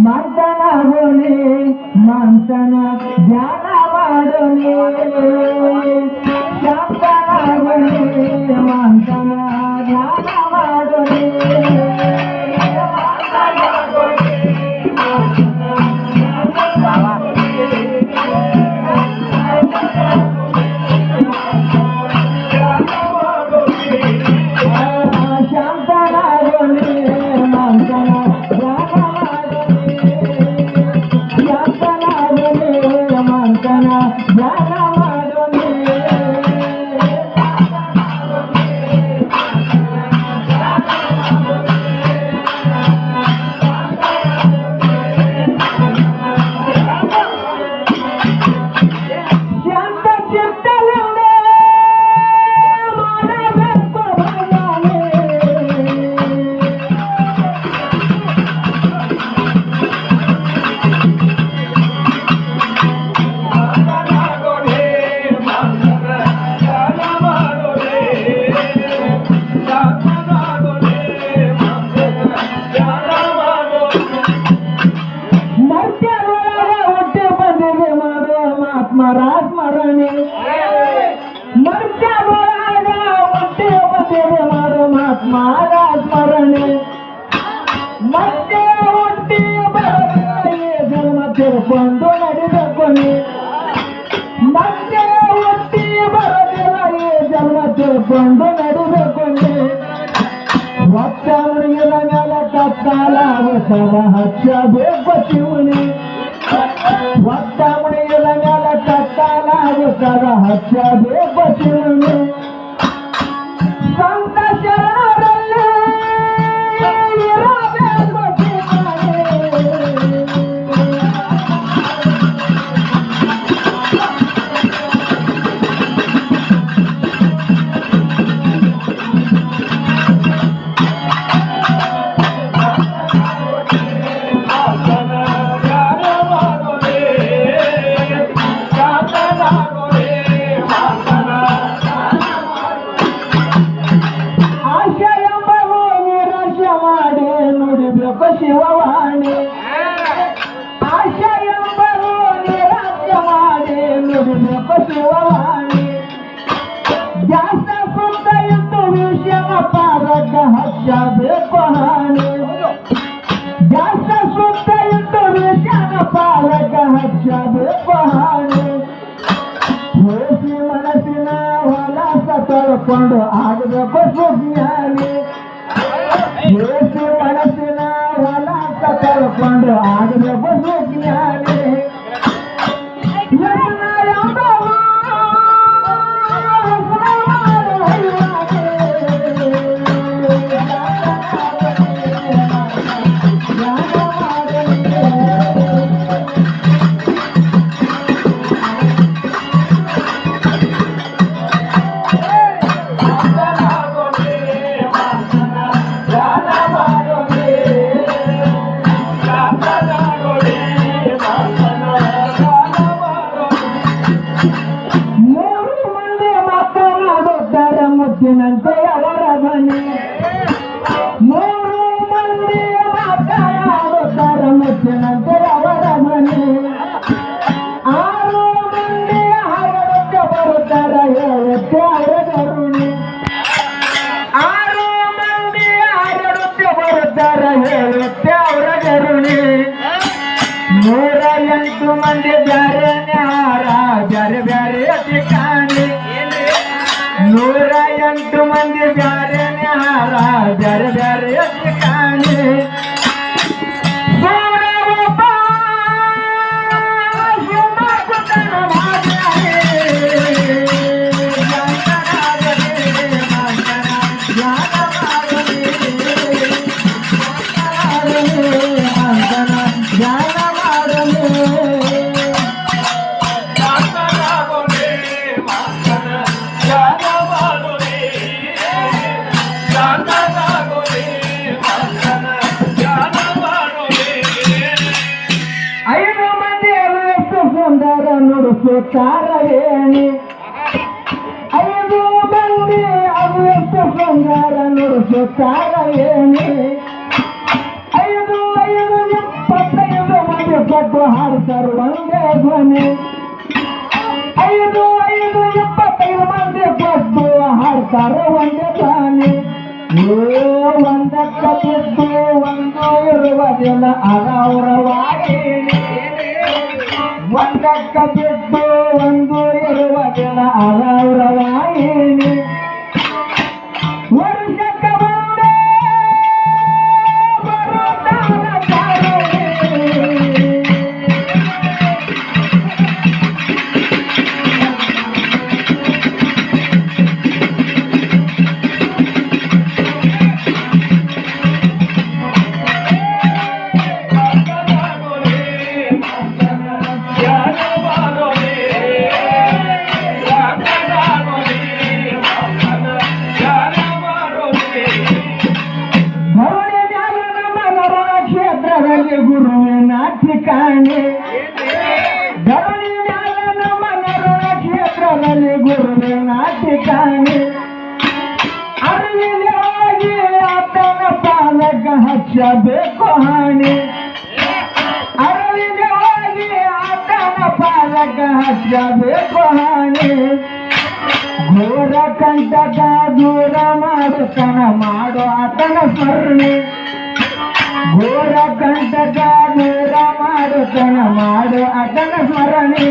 ಮಂಥನಗೊನೆ ಮಂಥನ ಧ್ಯಾನ ಮಾಡೋನೆ ಶಾಂತನಗೊನೆ ಮಂಥನ ಧ್ಯಾನ ಮಾಡೋನೆ ಸ್ಮರಣೆ ಮರ್ತ್ಯದೊಳಗ ಹುಟ್ಟಿ ಬಂದಿದೆ ಮಾಡೋ ಮಹಾತ್ಮರ ಸ್ಮರಣೆ ಮತ್ತೆ ಹುಟ್ಟಿ ಬರಲಿ ಜನ್ಮ ತಿರ್ಕೊಂಡು ನಡಿಬೇಕೊನೆ ಮತ್ತೆ ಹುಟ್ಟಿ ಬರಲಿಲ್ಲ ಈ ಜನ್ಮ ತಿರ್ಕೊಂಡು ನಡಿಬೇಕೊನೆ ಒತ್ತ ಮುಡಿಗಿದ ಮೇಲೆ ಕತ್ತಾಲ ಅವಸರ ಹಚ್ಚಬೇಕು ಶಿವನೇ ಒತ್ತ ಮುಡಿಗಿದ ಮೇಲೆ ಕತ್ತಾಲ ಅವಸರ ಹಚ್ಚಬೇಕು ಶಿವನೇ ಸಂತ ಶರಣರಲ್ಲಿ ಇರಬೇಕು ಶಿವವಾಣಿ ಆಶಾ ಎಂಬರು ನಿರಾಶೆ ಮಾಡಿ ನುಡಿಬೇಕು ಶಿವವಾಣಿ ಜಾಸ್ತ ಸುತ್ತ ಇದ್ದು ವಿಷಯ ಪಾದಕ ಹಚ್ಚಬೇಕು ಹಾನಿ ಜಾಸ್ತ ಸುತ್ತ ಇದ್ದು ವಿಷಯ ಪಾದಕ ಹಚ್ಚಬೇಕು ಹಾನಿ ಹೋಸಿ ಮನಸ್ಸಿನ ಹೊಲಸ ತೊಳ್ಕೊಂಡು ಆಗಬೇಕು ಸುಜ್ಞಾನಿ ಹೋಸಿ ಮನಸ್ಸಿನ ಹೊಲಸ ತೊಳ್ಕೊಂಡು ಆಗಬೇಕು ಸುಜ್ಞಾನಿ ಮುತ್ತಿನಂತೆ ಅವರ ಧ್ವನಿ ಮೂರು ಮಂದಿ ಮಾತನಾಡುತ್ತಾರೆ ಮುತ್ತಿನಂತೆ ಅವರ ಧ್ವನಿ ಆರು ಮಂದಿ ಹರಡಕ್ಕೆ ಬರುತ್ತಾರೆ ಹೇಳುತ್ತೆ ಅವರ ಕರುಣಿ ಆರು ಮಂದಿ ಹರಡುತ್ತೆ ಬರುತ್ತಾರೆ ಹೇಳುತ್ತೆ ಅವರ ಕರುಣಿ 108 ಮಂದಿ ಬ್ಯಾರೆ ನ್ಯಾರ ಬ್ಯಾರೆ ಬ್ಯಾರೆ ठिकाणी 108 ಮಂದಿ ಬ್ಯಾರೆ ನ್ಯಾರ ಬ್ಯಾರೆ ಬ್ಯಾರೆ ठिकाणी ನುಡಿಸುತ್ತಾರೇಣಿ 5 ಮಂದಿ ಅವ್ಯಸ್ತ ಬಂಗಾರ ನುಡಿಸುತ್ತಾರೇಣಿ 5 25 ಎಲ್ಲರೂ ಒಂದೇ ಧ್ವನಿ 25 ಮಂದಿ ಕೊಟ್ಟು ಹಾಡ್ತಾರ ಒಂದೇ ಧ್ವನಿ ಒಂದಕ್ಕ ಬಿದ್ದು ಒಂದು ಇರುವುದಿಲ್ಲ ಅವರ ವಾಹಿನಿ ಒಂದಕ್ಕ ಬಿದ್ದು ಒಂದು ಇರುವುದಿಲ್ಲ ಅವರ ವಾಹಿನಿ ವರ್ಷಕ್ಕ ಬಂದೇ ಬರುತ್ತಾನ ಗುರುವಿನ ठिकाणी ಧರಣಿ ಮ್ಯಾಲ ನಮ್ಮ ನರಳ ಕ್ಷೇತ್ರದಲ್ಲಿ ಗುರುವಿನ ठिकाणी ಅರಿವಿಗೆ ಹೋಗಿ ಆತನ ಪಾಲಕ ಹಚ್ಚಬೇಕು ಹಾನಿ ಅರಿವಿಗೆ ಹೋಗಿ ಆತನ ಪಾಲಕ ಹಚ್ಚಬೇಕು ಹಾನಿ ಘೋರ ಕಂಟಕ ದೂರ ಮಾಡುತ್ತನ ಮಾಡೋ ಆತನ ಸ್ಮರಣೆ ಘೋರ ಕಂಟಕ ದೂರ ಮಾಡುತ್ತನ ಮಾಡು ಆತನ ಸ್ಮರಣೆ